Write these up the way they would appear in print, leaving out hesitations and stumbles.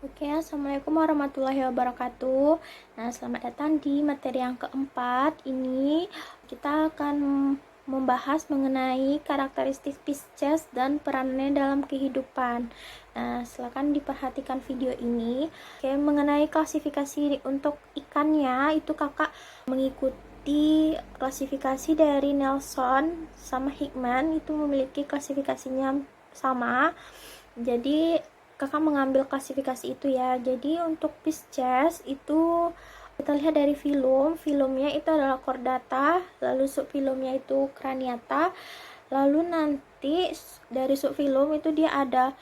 Oke, assalamualaikum warahmatullahi wabarakatuh. Nah, selamat datang di materi yang keempat. Ini kita akan membahas mengenai karakteristik Pisces dan perannya dalam kehidupan. Nah, silakan diperhatikan video ini. Oke, mengenai klasifikasi untuk ikannya, itu kakak mengikuti klasifikasi dari Nelson sama Hickman, itu memiliki klasifikasinya sama. Jadi kakak mengambil klasifikasi itu ya. Jadi untuk Pisces itu kita lihat dari filmnya itu adalah chordata, lalu subfilmnya itu craniata, lalu nanti dari subfilm itu dia ada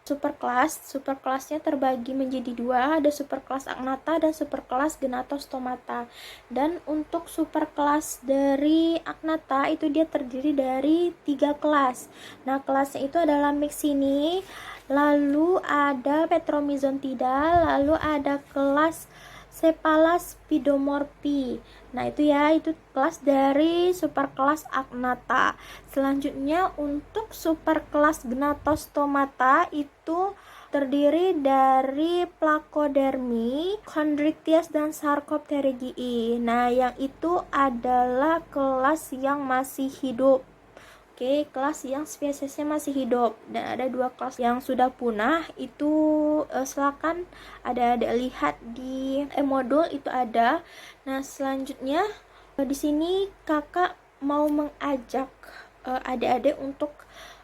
superkelasnya terbagi menjadi dua, ada superkelas agnata dan superkelas genatostomata. Dan untuk superkelas dari agnata itu dia terdiri dari 3 kelas. Nah, kelasnya itu adalah Myxini, lalu ada Petromizontida, lalu ada kelas Cephalaspidomorphi. Nah, itu ya, itu kelas dari superkelas agnata. Selanjutnya untuk superkelas Gnatostomata itu terdiri dari Placodermi, Chondrichthyes dan Sarcopterygiae. Nah, yang itu adalah kelas yang masih hidup. Oke, kelas yang spesiesnya masih hidup, dan ada 2 kelas yang sudah punah. Itu silakan ada lihat di modul itu ada. Nah, selanjutnya di sini kakak mau mengajak adik-adik untuk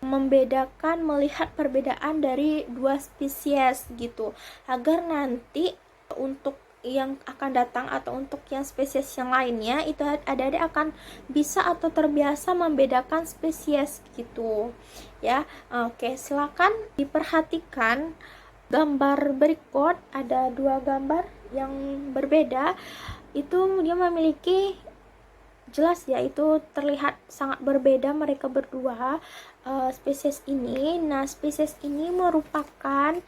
membedakan, melihat perbedaan dari 2 spesies gitu, agar nanti untuk yang akan datang atau untuk yang spesies yang lainnya itu adik-adik akan bisa atau terbiasa membedakan spesies gitu ya. Oke, silakan diperhatikan gambar berikut. Ada 2 gambar yang berbeda, itu dia memiliki jelas ya, itu terlihat sangat berbeda mereka berdua spesies ini. Nah, spesies ini merupakan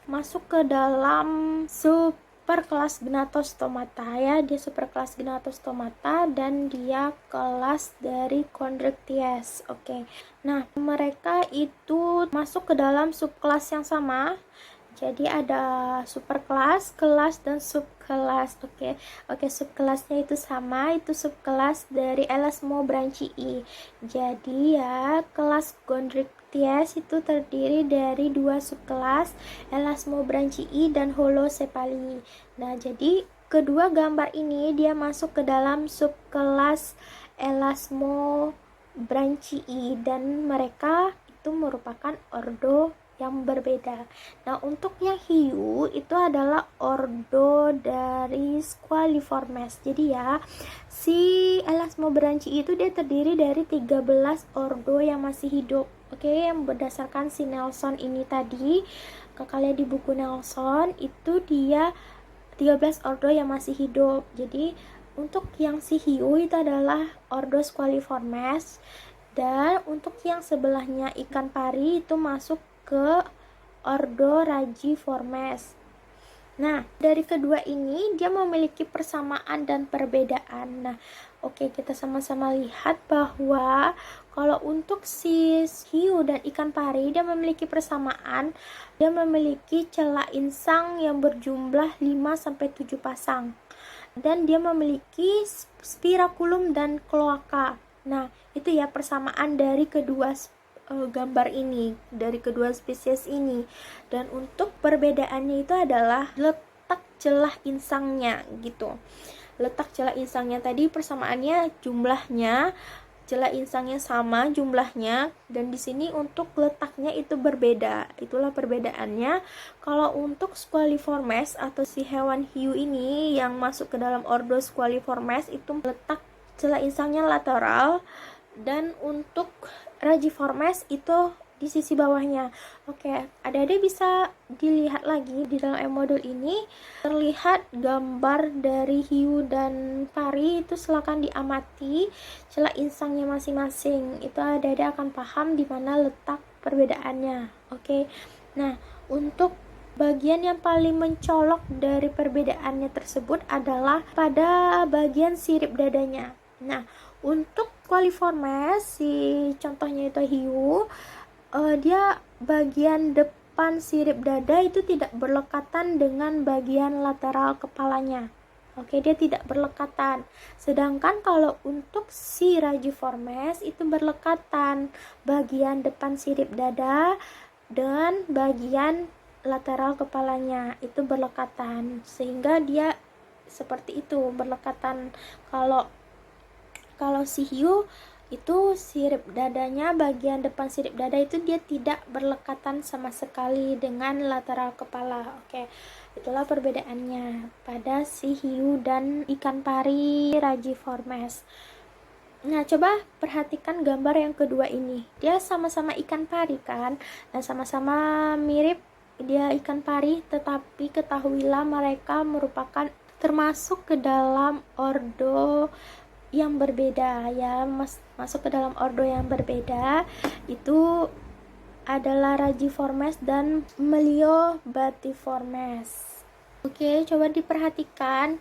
masuk ke dalam superkelas Gnatostomata ya, dia superkelas Gnatostomata dan dia kelas dari Chondrichthyes. Oke. Nah, mereka itu masuk ke dalam subkelas yang sama. Jadi ada superkelas, kelas dan subkelas. Oke, subkelasnya itu sama, itu subkelas dari Elasmobranchii. Jadi ya, kelas Chondrichthyes itu terdiri dari 2 subkelas, Elasmobranchii dan Holocephali. Nah, jadi kedua gambar ini dia masuk ke dalam subkelas Elasmobranchii dan mereka itu merupakan ordo yang berbeda. Nah, untuk yang hiu itu adalah ordo dari Squaliformes. Jadi ya, si Elasmobranchii itu dia terdiri dari 13 ordo yang masih hidup. Oke, yang berdasarkan si Nelson ini tadi, kakak lihat di buku Nelson itu dia 13 ordo yang masih hidup. Jadi untuk yang si hiu itu adalah ordo Squaliformes, dan untuk yang sebelahnya ikan pari itu masuk ke ordo Ragiformes. Nah, dari kedua ini dia memiliki persamaan dan perbedaan. Nah, oke, kita sama-sama lihat bahwa kalau untuk si hiu dan ikan pari dia memiliki persamaan, dia memiliki celah insang yang berjumlah 5-7 pasang. Dan dia memiliki spiraculum dan kloaka. Nah, itu ya persamaan dari kedua gambar ini, dari kedua spesies ini. Dan untuk perbedaannya itu adalah letak celah insangnya gitu. Letak celah insangnya tadi persamaannya jumlahnya, celah insangnya sama jumlahnya, dan di sini untuk letaknya itu berbeda. Itulah perbedaannya. Kalau untuk Squaliformes atau si hewan hiu ini yang masuk ke dalam ordo Squaliformes itu letak celah insangnya lateral, dan untuk Ragiformes itu di sisi bawahnya. Oke, adik-adik bisa dilihat lagi di dalam modul ini terlihat gambar dari hiu dan pari, itu silakan diamati celah insangnya masing-masing. Itu adik-adik akan paham di mana letak perbedaannya. Oke. Nah, untuk bagian yang paling mencolok dari perbedaannya tersebut adalah pada bagian sirip dadanya. Nah, untuk Squaliformes, si contohnya itu hiu, dia bagian depan sirip dada itu tidak berlekatan dengan bagian lateral kepalanya. Oke, dia tidak berlekatan. Sedangkan kalau untuk si Rajiformes itu berlekatan, bagian depan sirip dada dan bagian lateral kepalanya itu berlekatan, sehingga dia seperti itu, berlekatan. Kalau si hiu itu sirip dadanya, bagian depan sirip dada itu dia tidak berlekatan sama sekali dengan lateral kepala. Oke, itulah perbedaannya pada si hiu dan ikan pari Rajiformes. Nah, coba perhatikan gambar yang kedua ini. Dia sama-sama ikan pari kan? Nah, sama-sama mirip dia ikan pari, tetapi ketahuilah mereka merupakan termasuk ke dalam ordo yang berbeda ya, masuk ke dalam ordo yang berbeda. Itu adalah Rajiformes dan Meliobatiformes. Oke, coba diperhatikan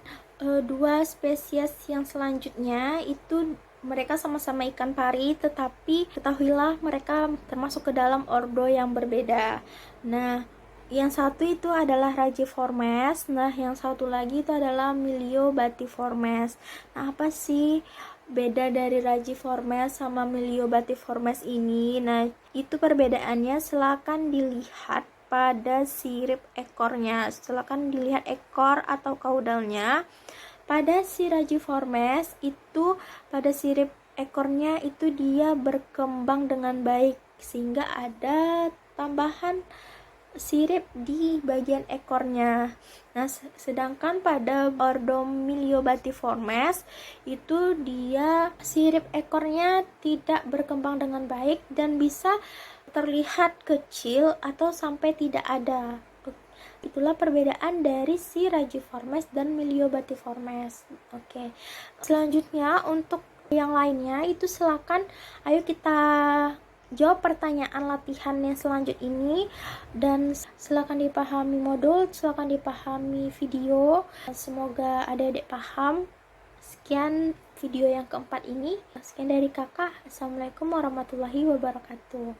dua spesies yang selanjutnya itu mereka sama-sama ikan pari, tetapi ketahuilah mereka termasuk ke dalam ordo yang berbeda. Nah, yang satu itu adalah Rajiformes, nah yang satu lagi itu adalah Meliobatiformes. Nah, apa sih beda dari Rajiformes sama Meliobatiformes ini? Nah, itu perbedaannya silakan dilihat pada sirip ekornya. Silakan dilihat ekor atau kaudalnya. Pada si Rajiformes itu pada sirip ekornya itu dia berkembang dengan baik, sehingga ada tambahan sirip di bagian ekornya. Nah, sedangkan pada ordo Meliobatiformes itu dia sirip ekornya tidak berkembang dengan baik dan bisa terlihat kecil atau sampai tidak ada. Itulah perbedaan dari si Rajiformes dan Meliobatiformes. Oke. Selanjutnya untuk yang lainnya itu silakan ayo kita jawab pertanyaan latihan yang selanjut ini, dan silakan dipahami modul, silakan dipahami video. Semoga adik-adik paham. Sekian video yang keempat ini. Sekian dari kakak. Assalamualaikum warahmatullahi wabarakatuh.